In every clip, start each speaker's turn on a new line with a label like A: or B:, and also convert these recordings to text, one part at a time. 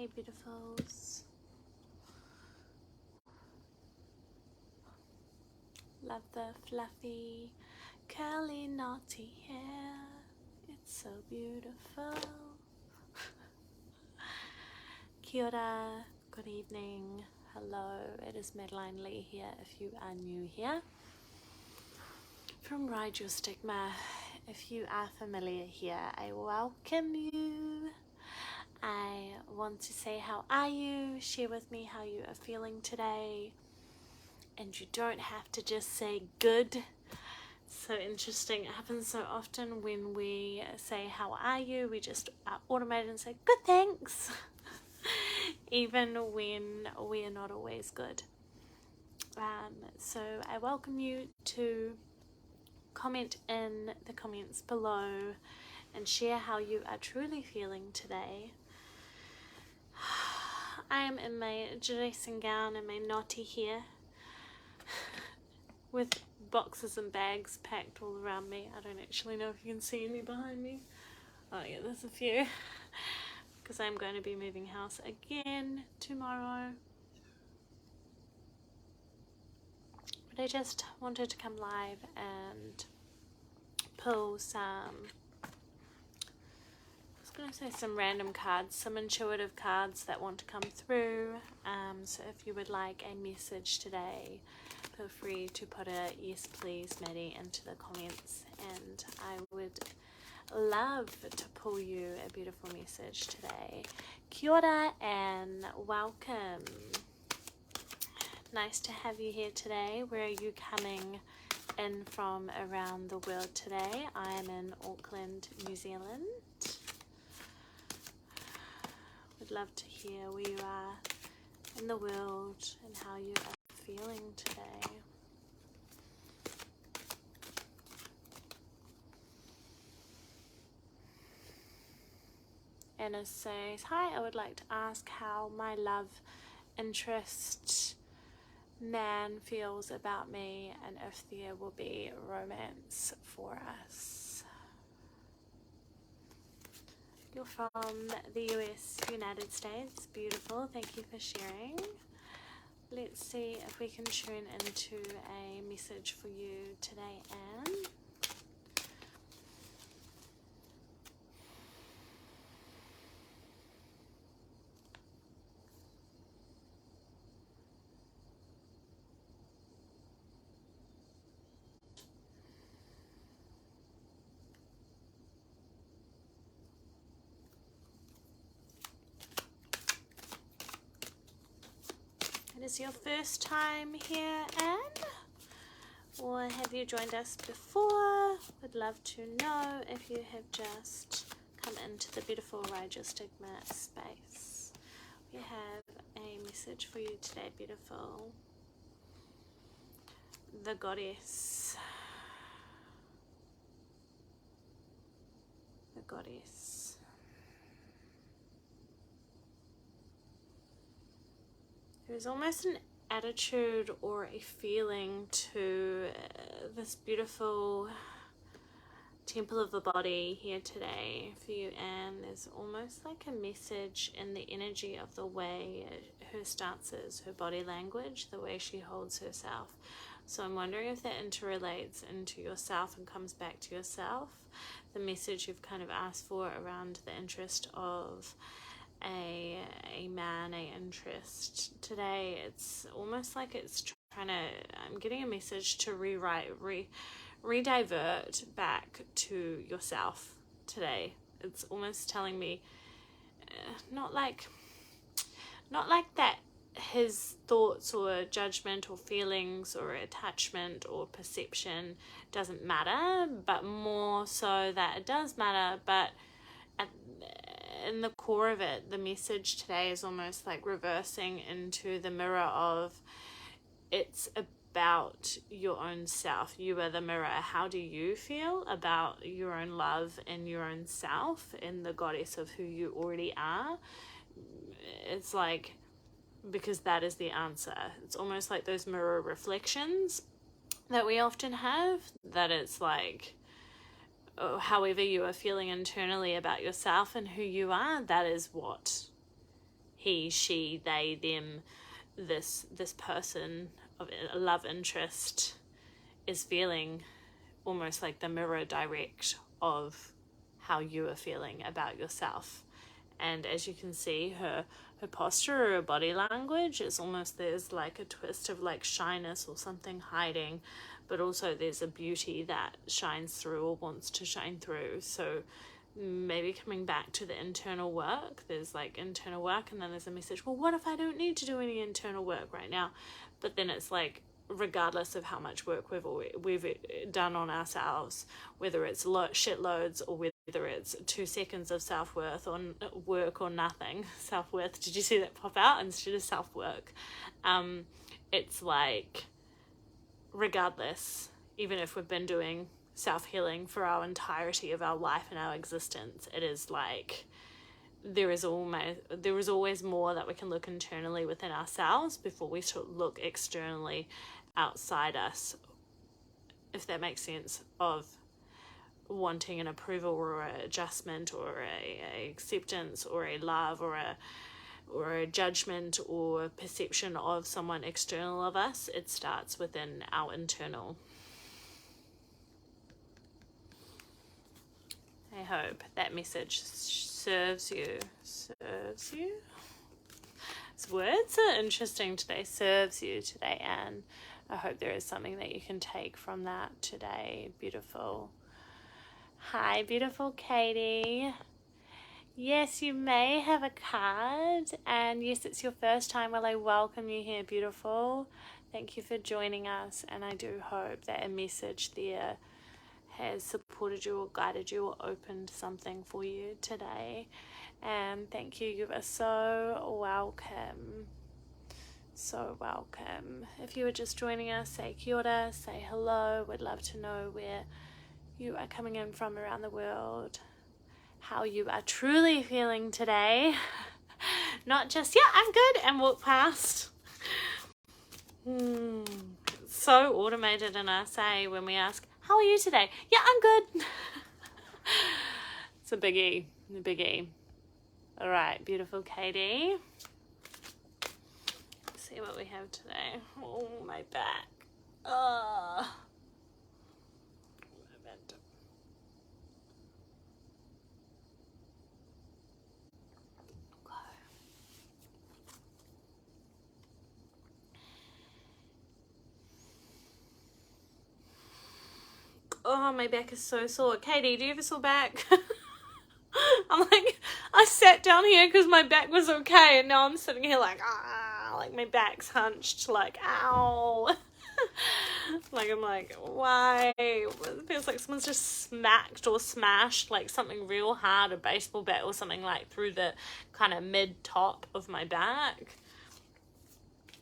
A: Hey beautifuls. Love the fluffy, curly, naughty hair. It's so beautiful. Kia ora, good evening, hello. It is Madeline Lee here if you are new here. From Ride Your Stigma, if you are familiar here, I welcome you. I want to say how are you, share with me how you are feeling today. And you don't have to just say good. So interesting, it happens so often when we say how are you, we just are automated and say good thanks. Even when we are not always good. So I welcome you to comment in the comments below and share how you are truly feeling today. I am in my dressing gown and my naughty hair with boxes and bags packed all around me. I don't actually know if you can see any behind me. Oh yeah, there's a few. Because I'm going to be moving house again tomorrow. But I just wanted to come live and pull some, I was going to say some random cards, some intuitive cards that want to come through. So if you would like a message today, feel free to put a yes please Maddie into the comments, and I would love to pull you a beautiful message today. Kia ora and welcome. Nice to have you here today. Where are you coming in from around the world today? I am in Auckland, New Zealand. Would love to hear where you are in the world and how you are feeling today. Anna says, hi, I would like to ask how my love interest man feels about me and if there will be romance for us. You're from the US, United States. Beautiful. Thank you for sharing. Let's see if we can tune into a message for you today, Anne. Is your first time here, Anne? Or have you joined us before? Would love to know if you have just come into the beautiful Ride Your Stigma space. We have a message for you today, beautiful. The Goddess. The Goddess. There's almost an attitude or a feeling to this beautiful temple of the body here today for you, Anne. There's almost like a message in the energy of the way her stance is, her body language, the way she holds herself. So I'm wondering if that interrelates into yourself and comes back to yourself. The message you've kind of asked for around the interest of a man, a interest today. It's almost like it's trying to, I'm getting a message to redivert back to yourself today. It's almost telling me not like that his thoughts or judgment or feelings or attachment or perception doesn't matter, but more so that it does matter, but in the core of it, the message today is almost like reversing into the mirror of it's about your own self. You are the mirror. How do you feel about your own love and your own self and the goddess of who you already are? It's like, because that is the answer. It's almost like those mirror reflections that we often have, that it's like, however you are feeling internally about yourself and who you are, that is what he, she, they, them, this person of a love interest is feeling almost like the mirror direct of how you are feeling about yourself. And as you can see, her posture or her body language is almost, there's like a twist of like shyness or something hiding, but also there's a beauty that shines through or wants to shine through. So maybe coming back to the internal work, there's like internal work, and then there's a message, well, what if I don't need to do any internal work right now? But then it's like, regardless of how much work we've done on ourselves, whether it's shitloads or whether it's 2 seconds of self-worth or work or nothing, self-worth, did you see that pop out instead of self-work? It's like, regardless, even if we've been doing self-healing for our entirety of our life and our existence, it is like there is always more that we can look internally within ourselves before we sort of look externally outside us, if that makes sense, of wanting an approval or an adjustment or a acceptance or a love or a judgment or perception of someone external of us. It starts within our internal. I hope that message serves you. Serves you? These words are interesting today. Serves you today, Anne. I hope there is something that you can take from that today. Beautiful. Hi, beautiful Katie. Yes, you may have a card, and yes, it's your first time. Well, I welcome you here, beautiful. Thank you for joining us, and I do hope that a message there has supported you or guided you or opened something for you today. And thank you. You are so welcome. So welcome. If you were just joining us, say kia ora, say hello. We'd love to know where you are coming in from around the world, how you are truly feeling today. Not just, yeah, I'm good, and walk past. So automated in us, when we ask, how are you today? Yeah, I'm good. It's a biggie. All right, beautiful Katie. Let's see what we have today. Oh, my back. Oh, my back is so sore. Katie, do you have a sore back? I'm like, I sat down here because my back was okay, and now I'm sitting here like my back's hunched, like, ow. Like, I'm like, why? It feels like someone's just smacked or smashed like something real hard, a baseball bat or something, like through the kind of mid-top of my back.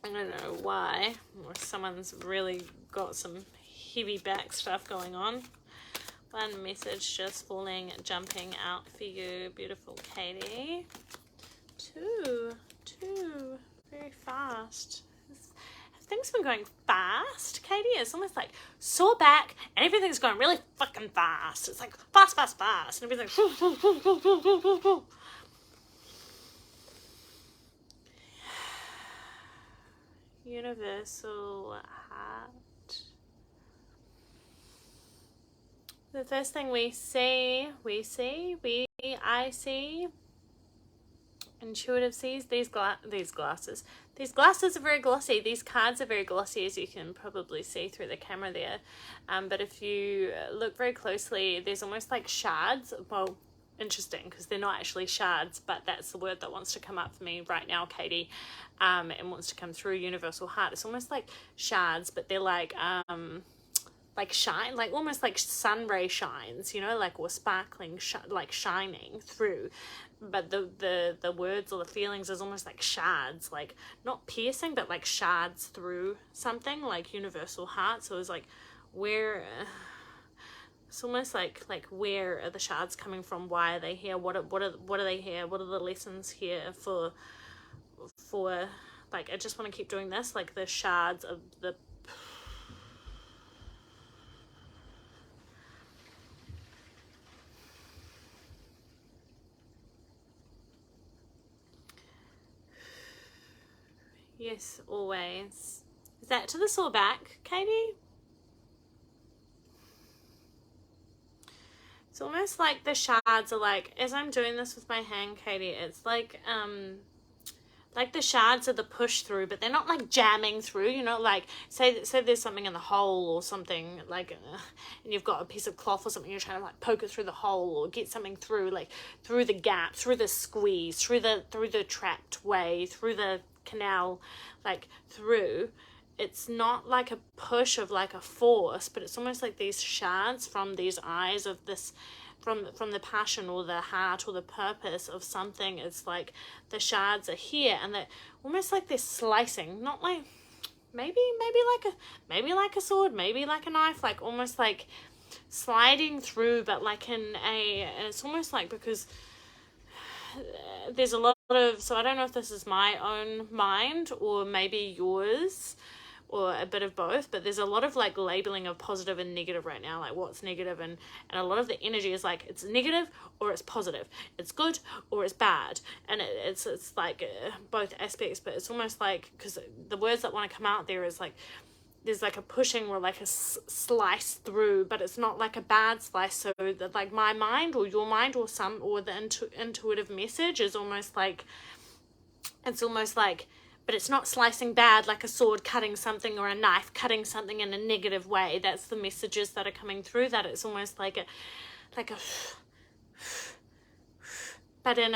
A: I don't know why. Or someone's really got some heavy back stuff going on. One message just jumping out for you, beautiful Katie. Two, very fast. Have things been going fast, Katie? It's almost like sore back and everything's going really fucking fast. It's like fast, and everything's Universal heart. The first thing I see, intuitive sees, these glasses. These glasses are very glossy. These cards are very glossy, as you can probably see through the camera there. But if you look very closely, there's almost like shards. Well, interesting, because they're not actually shards, but that's the word that wants to come up for me right now, Katie, and wants to come through. Universal heart. It's almost like shards, but they're like shine, like almost like sun ray shines, you know, like, or sparkling, like shining through. But the words or the feelings is almost like shards, like not piercing, but like shards through something, like universal heart. So it's like, where, it's almost like where are the shards coming from? Why are they here? What are they here? What are the lessons here for? Like, I just want to keep doing this, like the shards of the Yes, always. Is that to the sore back, Katie? It's almost like the shards are like, as I'm doing this with my hand, Katie, it's like the shards are the push through, but they're not like jamming through, you know, like say there's something in the hole or something, like and you've got a piece of cloth or something, you're trying to like poke it through the hole or get something through, like through the gap, through the squeeze, through the trapped way, through the canal, like through. It's not like a push of like a force, but it's almost like these shards from these eyes of this, from the passion or the heart or the purpose of something. It's like the shards are here, and they're almost like they're slicing, not like maybe like a sword, maybe like a knife, like almost like sliding through, but like and it's almost like, because there's a lot of, so I don't know if this is my own mind or maybe yours or a bit of both, but there's a lot of like labeling of positive and negative right now, like what's negative, and a lot of the energy is like it's negative or it's positive, it's good or it's bad, and it's like both aspects. But it's almost like, because the words that want to come out there is like there's like a pushing or like a slice through, but it's not like a bad slice. So that like my mind or your mind or the intuitive message is almost like, it's almost like, but it's not slicing bad like a sword cutting something or a knife cutting something in a negative way. That's the messages that are coming through, that it's almost like a but in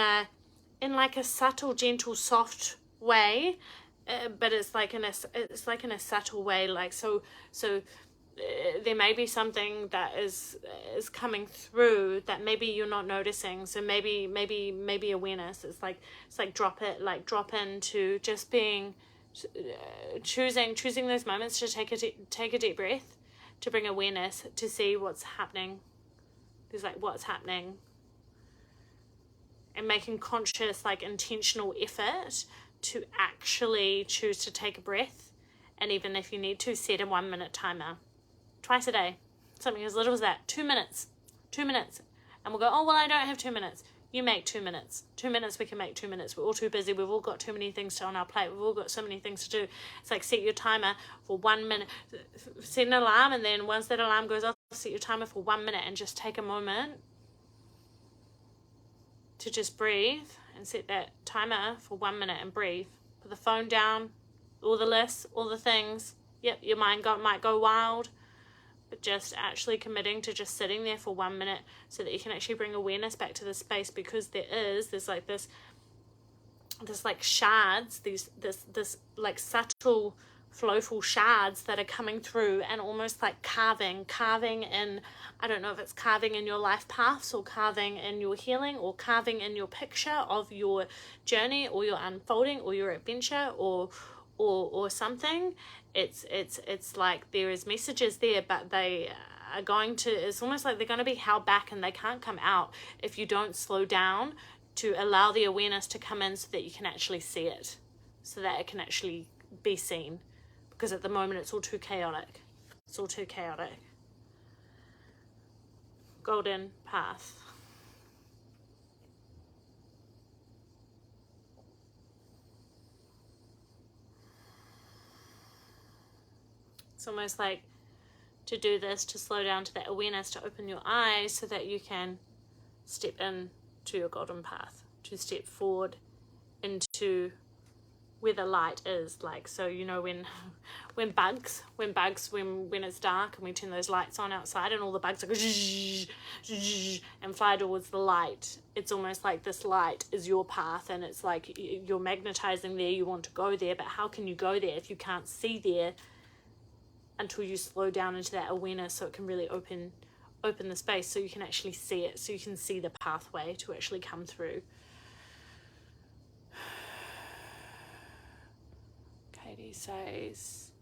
A: like a subtle, gentle, soft way, but it's like in a subtle way, like so there may be something that is coming through that maybe you're not noticing. So maybe awareness. It's like drop into just being, choosing those moments to take a deep breath, to bring awareness, to see what's happening. There's like what's happening, and making conscious, like intentional effort to actually choose to take a breath. And even if you need to, set a 1 minute timer. Twice a day, something as little as that. 2 minutes, and we'll go, oh well, I don't have 2 minutes. You make 2 minutes. 2 minutes, we can make 2 minutes. We're all too busy. We've all got too many things on our plate. We've all got so many things to do. It's like, set your timer for 1 minute. Set an alarm, and then once that alarm goes off, set your timer for 1 minute, and just take a moment to just breathe, and set that timer for 1 minute and breathe. Put the phone down, all the lists, all the things. Yep, your mind might go wild, but just actually committing to just sitting there for 1 minute, so that you can actually bring awareness back to the space. Because there's like this like shards, this like subtle, flowful shards that are coming through, and almost like carving in, I don't know if it's carving in your life paths, or carving in your healing, or carving in your picture of your journey, or your unfolding, or your adventure, or something. It's like there is messages there, but they are going to, it's almost like they're going to be held back, and they can't come out if you don't slow down to allow the awareness to come in, so that you can actually see it, so that it can actually be seen. Because at the moment it's all too chaotic. Golden path. It's almost like, to do this, to slow down to that awareness, to open your eyes, so that you can step in to your golden path, to step forward into where the light is. Like, so you know, when it's dark and we turn those lights on outside, and all the bugs go and fly towards the light, it's almost like this light is your path, and it's like you're magnetizing there, you want to go there, but how can you go there if you can't see there until you slow down into that awareness, so it can really open the space, so you can actually see it, so you can see the pathway to actually come through. Katie says,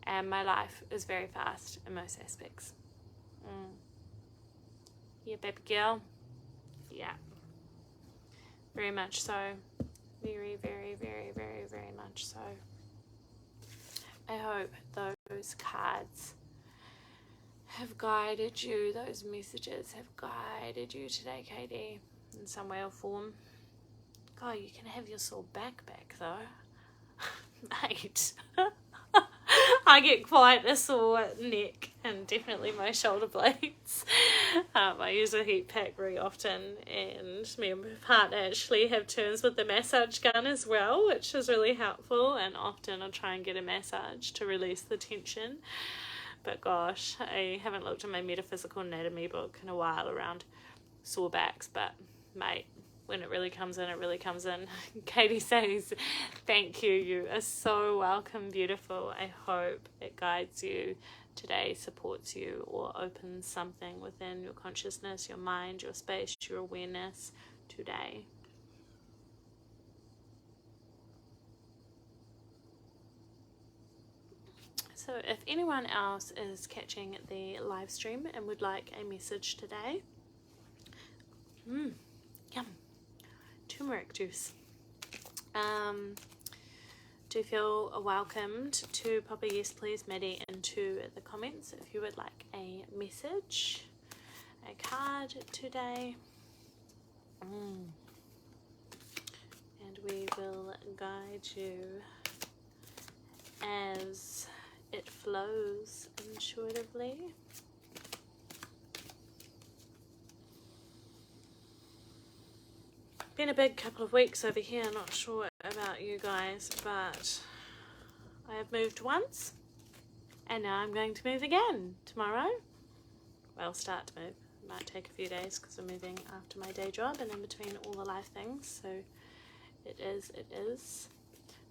A: and my life is very fast in most aspects. Yeah, baby girl. Yeah. Very much so. Very, very, very, very, very much so. I hope those cards have guided you, those messages have guided you today, Katie, in some way or form. God, you can have your sore back though. Mate. I get quite a sore neck and definitely my shoulder blades. I use a heat pack very often, and me and my partner actually have turns with the massage gun as well, which is really helpful, and often I'll try and get a massage to release the tension. But gosh, I haven't looked at my metaphysical anatomy book in a while around sore backs, but mate, when it really comes in, it really comes in. Katie says, thank you. You are so welcome, beautiful. I hope it guides you today, supports you, or opens something within your consciousness, your mind, your space, your awareness today. So if anyone else is catching the live stream and would like a message today, yum. Turmeric juice. Do feel welcomed to pop a yes please Maddie into the comments if you would like a message, a card today, and we will guide you as it flows intuitively. Been a big couple of weeks over here, not sure about you guys, but I have moved once and now I'm going to move again tomorrow. Well, start to move. It might take a few days because I'm moving after my day job and in between all the life things, so it is.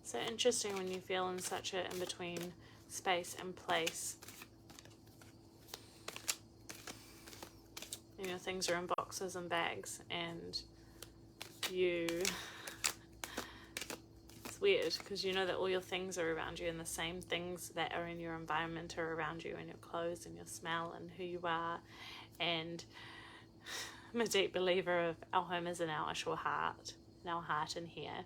A: So interesting when you feel in such a in-between space and place. You know, things are in boxes and bags and it's weird because you know that all your things are around you and the same things that are in your environment are around you, and your clothes and your smell and who you are. And I'm a deep believer of our home is in our actual heart, in our heart in here.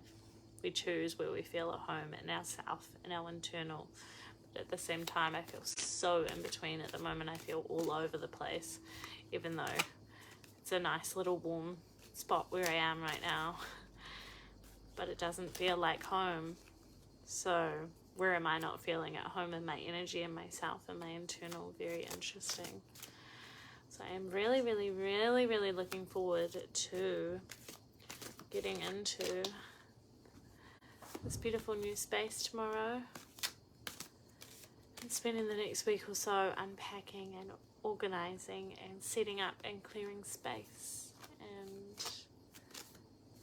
A: We choose where we feel at home, in ourself, in our internal. But at the same time, I feel so in between at the moment. I feel all over the place, even though it's a nice little warm spot where I am right now, but it doesn't feel like home. So where am I not feeling at home in my energy and myself and my internal? Very interesting. So I am really looking forward to getting into this beautiful new space tomorrow and spending the next week or so unpacking and organizing and setting up and clearing space and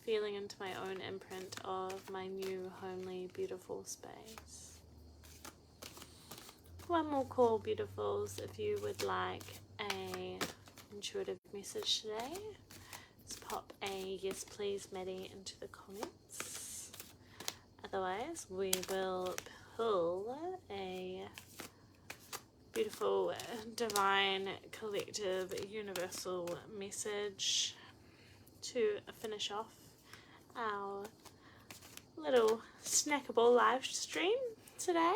A: feeling into my own imprint of my new homely beautiful space. One more call, beautifuls. If you would like a intuitive message today, just pop a yes please Maddie into the comments. Otherwise we will pull a beautiful divine collective universal message to finish off our little snackable live stream today.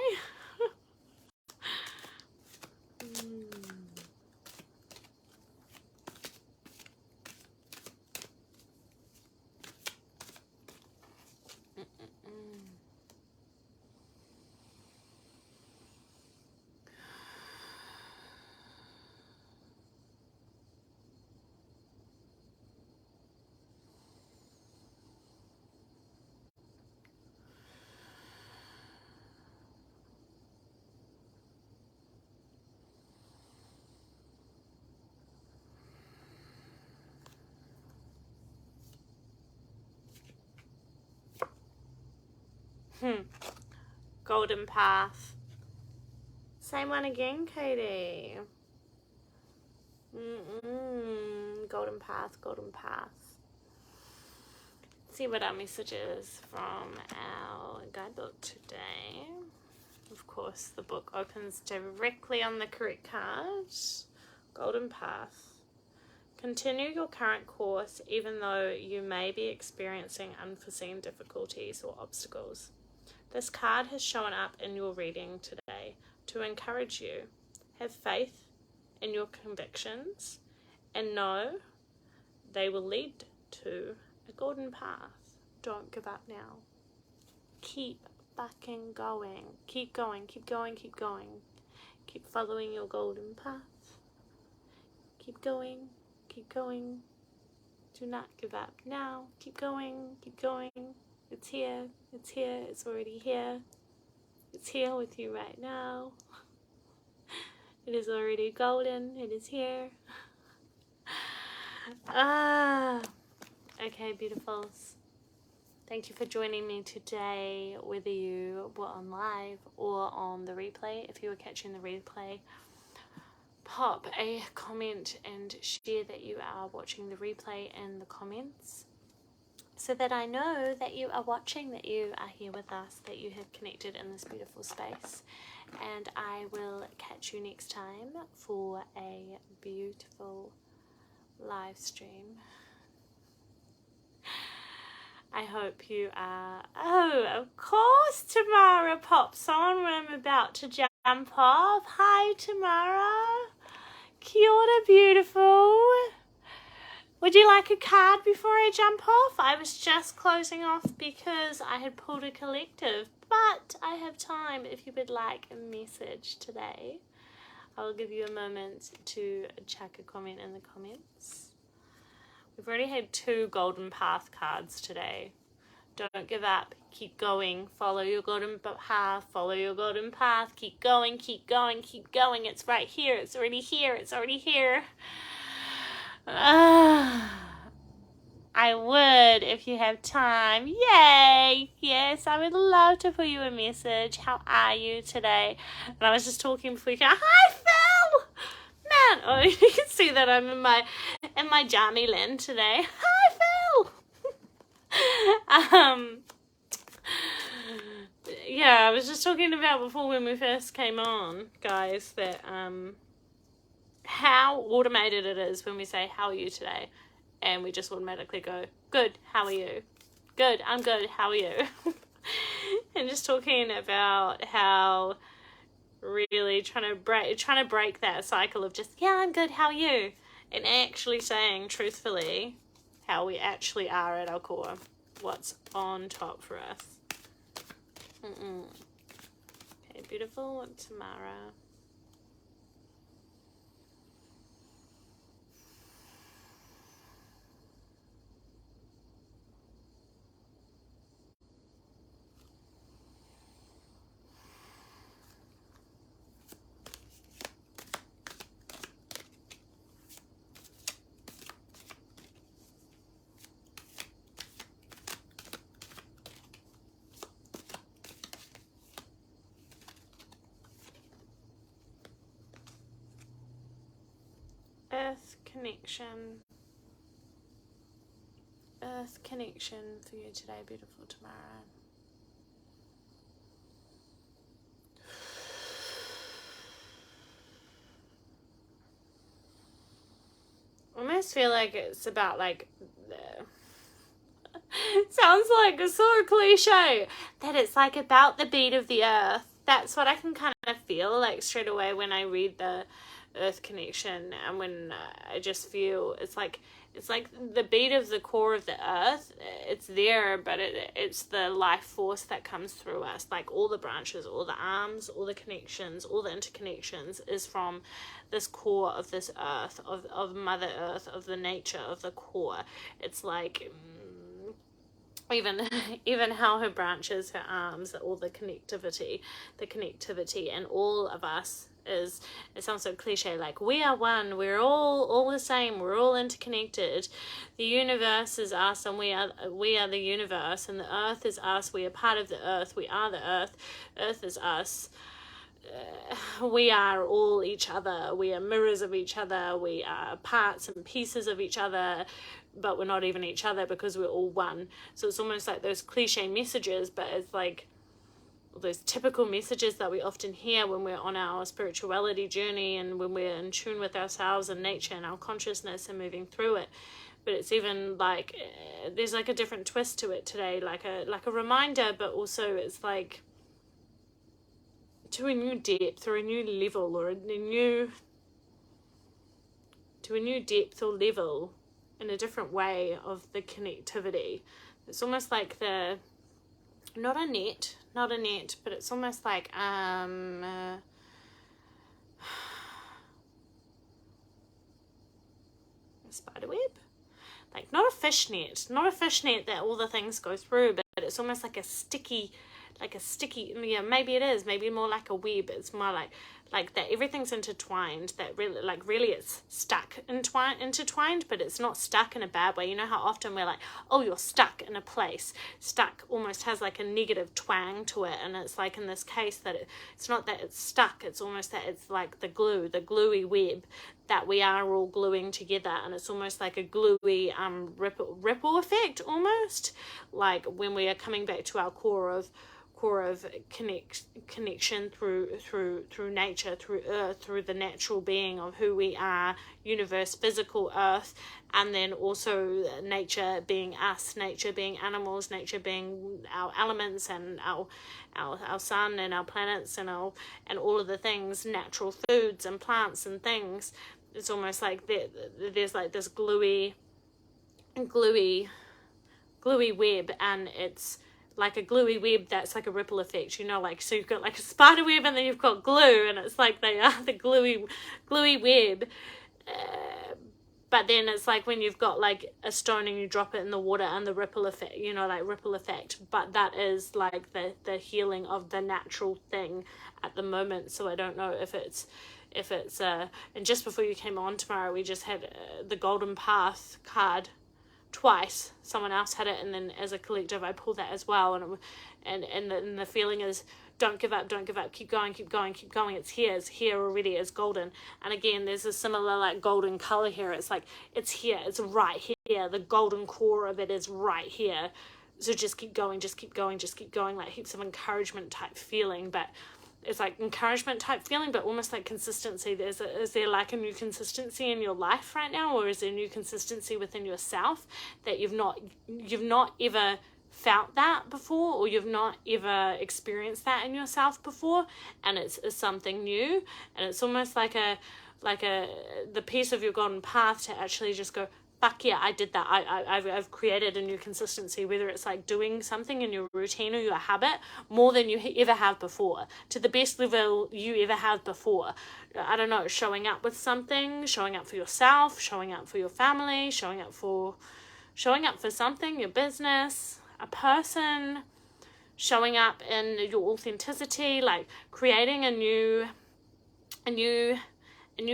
A: Golden Path. Same one again, Katie. Golden Path, Golden Path. See what our message is from our guidebook today. Of course, the book opens directly on the correct card. Golden Path. Continue your current course even though you may be experiencing unforeseen difficulties or obstacles. This card has shown up in your reading today to encourage you. Have faith in your convictions and know they will lead to a golden path. Don't give up now. Keep fucking going. Keep going, keep going, keep going. Keep following your golden path. Keep going, keep going. Do not give up now. Keep going, keep going. It's here, it's here, it's already here. It's here with you right now. It is already golden, it is here. Okay, beautifuls. Thank you for joining me today, whether you were on live or on the replay. If you were catching the replay, pop a comment and share that you are watching the replay in the comments so that I know that you are watching, that you are here with us, that you have connected in this beautiful space. And I will catch you next time for a beautiful live stream. I hope you are... Oh, of course Tamara pops on when I'm about to jump off. Hi, Tamara. Kia ora, beautiful. Would you like a card before I jump off? I was just closing off because I had pulled a collective, but I have time if you would like a message today. I will give you a moment to check a comment in the comments. We've already had 2 golden path cards today. Don't give up. Keep going. Follow your golden path. Follow your golden path. Keep going. Keep going. Keep going. It's right here. It's already here. It's already here. I would if you have time. Yay! Yes, I would love to put you a message. How are you today? And I was just talking before you came. Hi, Phil! Man, oh, you can see that I'm in my jammy land today. Hi, Phil! Yeah, I was just talking about before when we first came on, guys, that how automated it is when we say, how are you today? And we just automatically go, good, how are you? Good, I'm good, how are you? And just talking about how really trying to break that cycle of just, yeah, I'm good, how are you? And actually saying truthfully how we actually are at our core, what's on top for us. Okay, beautiful Tamara. Earth connection for you today, beautiful Tamara. I almost feel like it's about like sounds like it's so cliche that it's like about the beat of the earth. That's what I can kind of feel like straight away when I read the earth connection, and when I just feel it's like the beat of the core of the earth. It's there, but it's the life force that comes through us, like all the branches, all the arms, all the connections, all the interconnections is from this core of this earth, of Mother Earth, of the nature of the core. It's like even how her branches, her arms, all the connectivity, and all of us is, it sounds so cliche, like we are one, we're all the same, we're all interconnected. The universe is us, and we are the universe, and the earth is us, we are part of the earth, we are the earth, earth is us. We are all each other, we are mirrors of each other, we are parts and pieces of each other, but we're not even each other because we're all one. So it's almost like those cliche messages, but it's like those typical messages that we often hear when we're on our spirituality journey and when we're in tune with ourselves and nature and our consciousness and moving through it. But it's even like there's like a different twist to it today, like a reminder, but also it's like to a new depth or a new level, or to a new depth or level in a different way of the connectivity It's almost like not a net, but it's almost like a spider web. Like not a fish net that all the things go through, but it's almost like a sticky, yeah, maybe it is, maybe more like a web. It's more like that everything's intertwined, that really it's stuck intertwined, but it's not stuck in a bad way. You know how often we're like, oh, you're stuck in a place. Stuck almost has like a negative twang to it, and it's like in this case that it's not that it's stuck, it's almost that it's like the gluey web that we are all gluing together, and it's almost like a gluey ripple effect, almost like when we are coming back to our core of connection through nature, through earth, through the natural being of who we are, universe, physical earth, and then also nature being us, nature being animals, nature being our elements and our sun and our planets and all of the things, natural foods and plants and things. It's almost like there's like this gluey web, and it's like a gluey web that's like a ripple effect, you know, like, so you've got like a spider web and then you've got glue, and it's like they are the gluey web, but then it's like when you've got like a stone and you drop it in the water and the ripple effect, you know, like ripple effect, but that is like the healing of the natural thing at the moment. So I don't know if it's and just before you came on tomorrow, we just had the Golden Path card twice. Someone else had it, and then as a collective I pulled that as well, and the feeling is don't give up, keep going, it's here already, it's golden. And again, there's a similar like golden color here. It's like it's here, it's right here, the golden core of it is right here. So just keep going, like heaps of encouragement type feeling, but it's like encouragement type feeling, but almost like consistency. Is there like a new consistency in your life right now, or is there a new consistency within yourself that you've not ever felt that before, or you've not ever experienced that in yourself before, and it's something new, and it's almost like the piece of your golden path to actually just go, fuck yeah, I did that. I've created a new consistency, whether it's like doing something in your routine or your habit more than you ever have before, to the best level you ever have before. I don't know, showing up with something, showing up for yourself, showing up for your family, showing up for something, your business, a person, showing up in your authenticity, like creating a new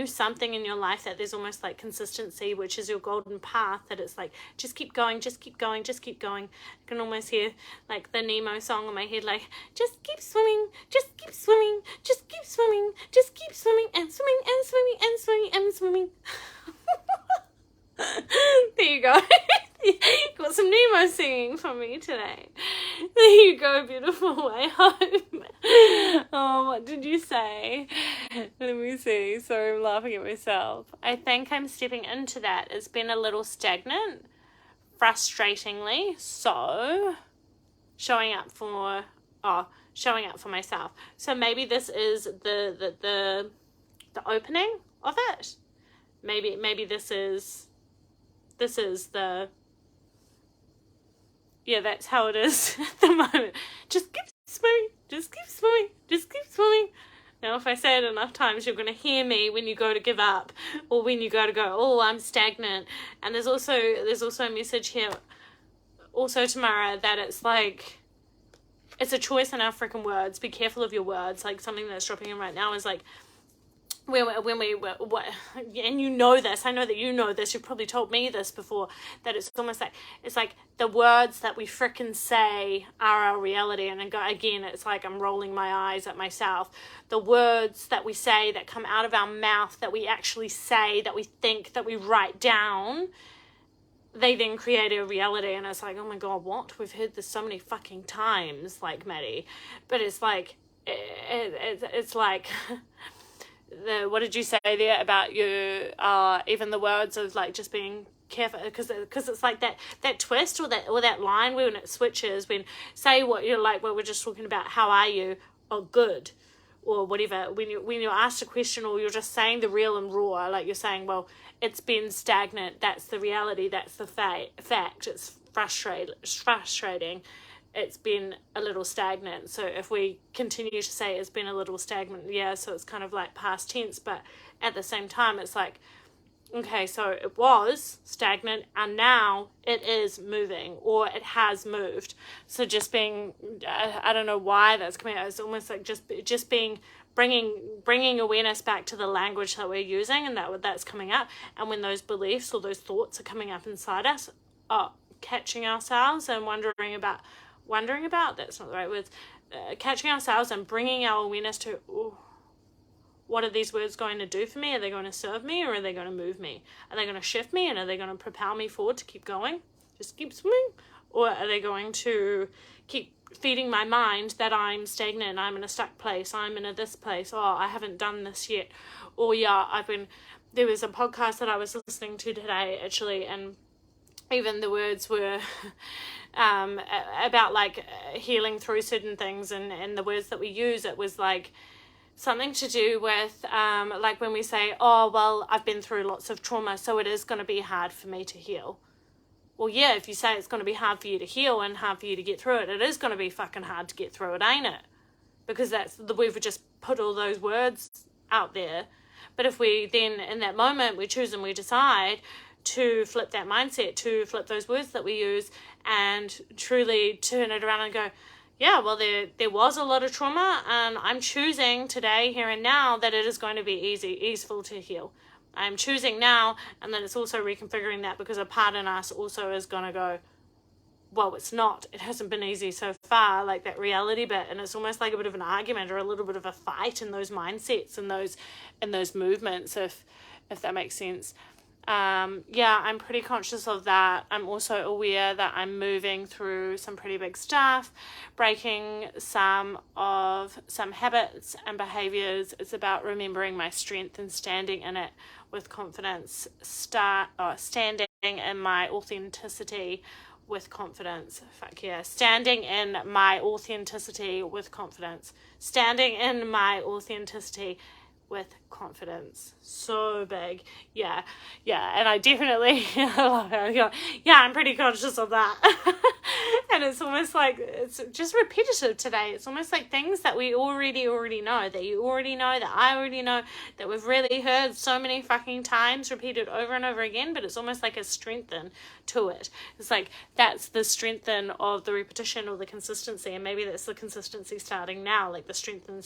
A: something in your life, that there's almost like consistency, which is your golden path, that it's like just keep going. I can almost hear like the Nemo song in my head, like just keep swimming and swimming and swimming. There you go. Got some Nemo singing for me today. There you go, beautiful way home. Oh, what did you say? Let me see. Sorry, I'm laughing at myself. I think I'm stepping into that. It's been a little stagnant, frustratingly so. Showing up for myself. So maybe this is the opening of it. Maybe this is the, yeah, that's how it is at the moment. Just keep swimming. Now, if I say it enough times, you're going to hear me when you go to give up, or when you go, oh, I'm stagnant. And there's also a message here, also, Tamara, that it's like, it's a choice in our freaking words. Be careful of your words. Like, something that's dropping in right now is like, and you know this, I know that you know this, you've probably told me this before, that it's almost like, it's like the words that we frickin' say are our reality. And again, it's like I'm rolling my eyes at myself. The words that we say, that come out of our mouth, that we actually say, that we think, that we write down, they then create a reality. And it's like, oh my god, what? We've heard this so many fucking times, like, Maddie. But it's like, it's like... what did you say there about you, even the words of like just being careful, because it's like that twist or that line when it switches, when say what you're like, what we're just talking about, how are you, or good, or whatever, when you're asked a question, or you're just saying the real and raw, like you're saying, well, it's been stagnant, that's the reality, that's the fact, it's frustrating, it's been a little stagnant. So if we continue to say it's been a little stagnant, yeah, so it's kind of like past tense, but at the same time, it's like, okay, so it was stagnant and now it is moving, or it has moved. So just being, I don't know why that's coming out. It's almost like just being, bringing awareness back to the language that we're using, and that's coming up. And when those beliefs or those thoughts are coming up inside us, catching ourselves and wondering about, that's not the right words, catching ourselves and bringing our awareness to, what are these words going to do for me? Are they going to serve me, or are they going to move me? Are they going to shift me, and are they going to propel me forward to keep going, just keep swimming? Or are they going to keep feeding my mind that I'm stagnant, I'm in a stuck place, I'm in this place, I haven't done this yet? Or there was a podcast that I was listening to today, actually, and even the words were about like healing through certain things, and the words that we use, it was like something to do with like when we say, oh, well, I've been through lots of trauma, so it is going to be hard for me to heal. Well, yeah, if you say it's going to be hard for you to heal and hard for you to get through it, it is going to be fucking hard to get through it, ain't it? Because we've just put all those words out there. But if we then, in that moment, we choose and we decide to flip that mindset, to flip those words that we use, and truly turn it around and go, yeah, well, there was a lot of trauma, and I'm choosing today, here and now, that it is going to be easeful to heal. I'm choosing now, and then it's also reconfiguring that, because a part in us also is going to go, well, it's not. It hasn't been easy so far, like that reality bit, and it's almost like a bit of an argument or a little bit of a fight in those mindsets and those movements, if that makes sense. Yeah, I'm pretty conscious of that. I'm also aware that I'm moving through some pretty big stuff, breaking some habits and behaviors. It's about remembering my strength and standing in it with confidence, standing in my authenticity with confidence. Fuck yeah. Standing in my authenticity with confidence. Standing in my authenticity with confidence. So big. Yeah. And I definitely, I'm pretty conscious of that. And it's almost like, it's just repetitive today. It's almost like things that we already know, that you already know, that I already know, that we've really heard so many fucking times, repeated over and over again, but it's almost like a strengthen to it. It's like, that's the strengthen of the repetition or the consistency, and maybe that's the consistency starting now, like the strengthen.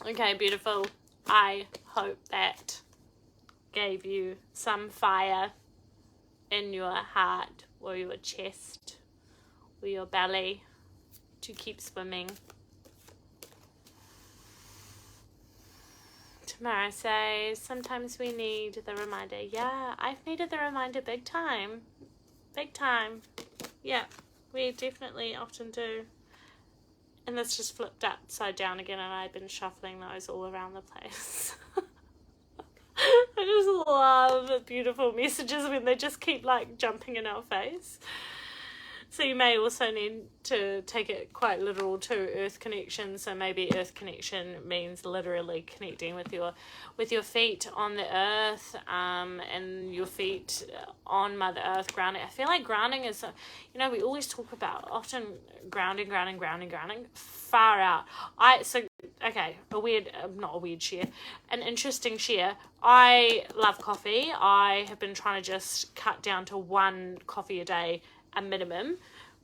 A: Okay, beautiful. I hope that gave you some fire in your heart or your chest or your belly to keep swimming. Tamara says, sometimes we need the reminder. Yeah, I've needed the reminder big time. Yeah, we definitely often do. And this just flipped upside down again, and I've been shuffling those all around the place. I just love beautiful messages when they just keep like jumping in our face. So you may also need to take it quite literal to earth connection. So maybe earth connection means literally connecting with your feet on the earth, and your feet on Mother Earth, grounding. I feel like grounding is, we always talk about often grounding, far out. An interesting share. I love coffee. I have been trying to just cut down to 1 coffee a day, a minimum,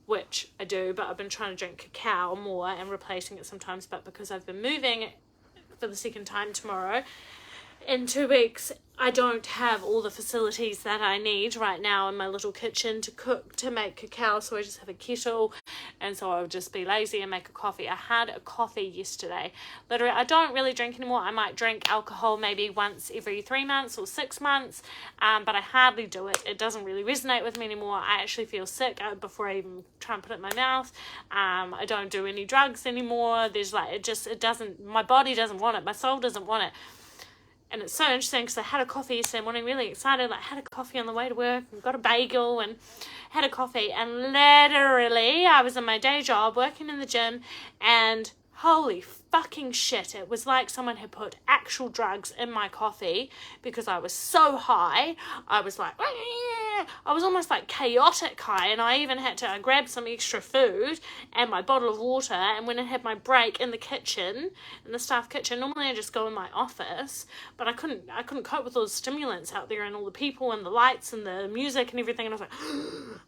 A: which I do, but I've been trying to drink cacao more and replacing it sometimes. But because I've been moving for the second time tomorrow in 2 weeks, I don't have all the facilities that I need right now in my little kitchen to make cacao, so I just have a kettle, and so I'll just be lazy and make a coffee. I had a coffee yesterday. Literally, I don't really drink anymore. I might drink alcohol maybe once every 3 months or 6 months, but I hardly do it. It doesn't really resonate with me anymore. I actually feel sick before I even try and put it in my mouth. I don't do any drugs anymore. My body doesn't want it. My soul doesn't want it. And it's so interesting because I had a coffee yesterday morning, really excited. I had a coffee on the way to work and got a bagel and had a coffee. And literally, I was in my day job working in the gym, and holy fucking shit, it was like someone had put actual drugs in my coffee because I was so high. I was like, I was almost like chaotic high, and I even had to grab some extra food and my bottle of water, and when I had my break in the kitchen, in the staff kitchen, normally I just go in my office, but I couldn't cope with all the stimulants out there and all the people and the lights and the music and everything, and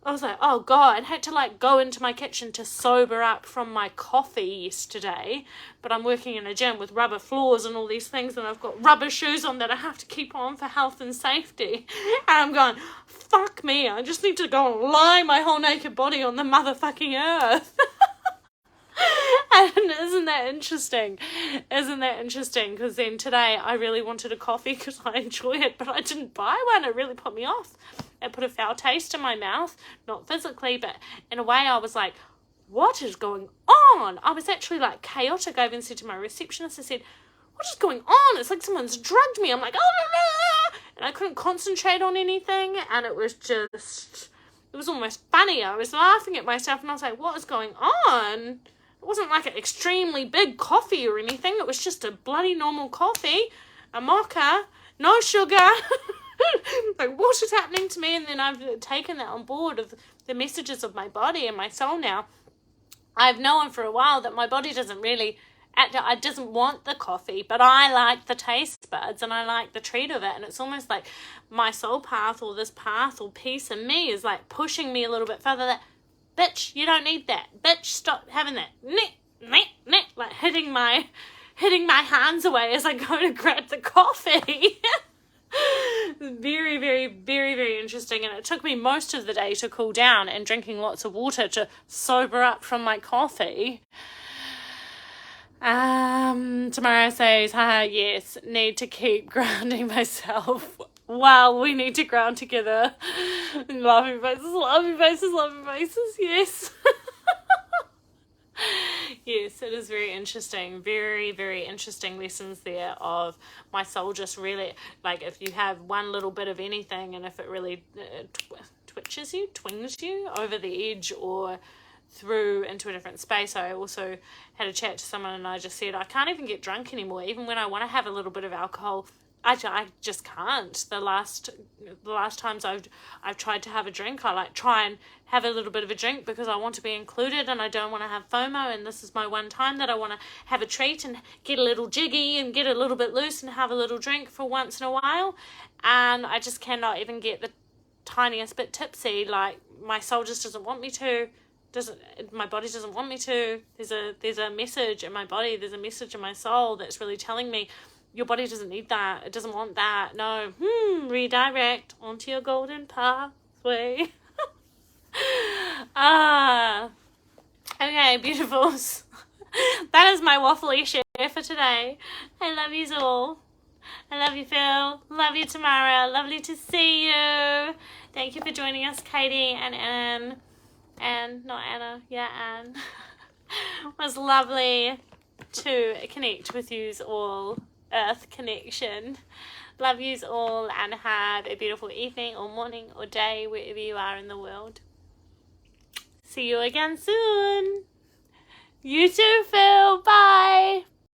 A: I was like, oh god, I had to like go into my kitchen to sober up from my coffee yesterday. But I'm working in a gym with rubber floors and all these things, and I've got rubber shoes on that I have to keep on for health and safety. And I'm going, fuck me, I just need to go and lie my whole naked body on the motherfucking earth. And isn't that interesting? Isn't that interesting? Because then today I really wanted a coffee because I enjoy it, but I didn't buy one. It really put me off. It put a foul taste in my mouth, not physically, but in a way I was like, what is going on? I was actually like chaotic. I even said to my receptionist, I said, what is going on? It's like someone's drugged me. I'm like, oh, and I couldn't concentrate on anything, and it was almost funny. I was laughing at myself, and I was like, what is going on? It wasn't like an extremely big coffee or anything. It was just a bloody normal coffee, a mocha, no sugar. Like, what is happening to me? And then I've taken that on board of the messages of my body and my soul now. I've known for a while that my body doesn't want the coffee, but I like the taste buds and I like the treat of it. And it's almost like my soul path or this path or piece in me is like pushing me a little bit further. That, bitch, you don't need that. Bitch, stop having that. Like hitting my hands away as I go to grab the coffee. Very, very, very, very interesting, and it took me most of the day to cool down and drinking lots of water to sober up from my coffee. Tomorrow says, yes, need to keep grounding myself. Wow, we need to ground together. Laughing faces, yes. Yes, it is very interesting. Very, very interesting lessons there of my soul just really, like, if you have one little bit of anything and if it really twings you over the edge or through into a different space. I also had a chat to someone and I just said, I can't even get drunk anymore. Even when I want to have a little bit of alcohol, I just can't. The last times I've tried to have a drink, I like try and have a little bit of a drink because I want to be included and I don't want to have FOMO, and this is my one time that I want to have a treat and get a little jiggy and get a little bit loose and have a little drink for once in a while, and I just cannot even get the tiniest bit tipsy. Like, my soul just doesn't want me to. My body doesn't want me to. There's a message in my body, there's a message in my soul that's really telling me, your body doesn't need that. It doesn't want that. No. Redirect onto your golden pathway. Okay, beautifuls. That is my waffly share for today. I love yous all. I love you, Phil. Love you, Tamara. Lovely to see you. Thank you for joining us, Katie and Anne. Not Anna. Yeah, Anne. It was lovely to connect with yous all. Earth connection. Love yous all and have a beautiful evening or morning or day wherever you are in the world. See you again soon. You too, Phil. Bye.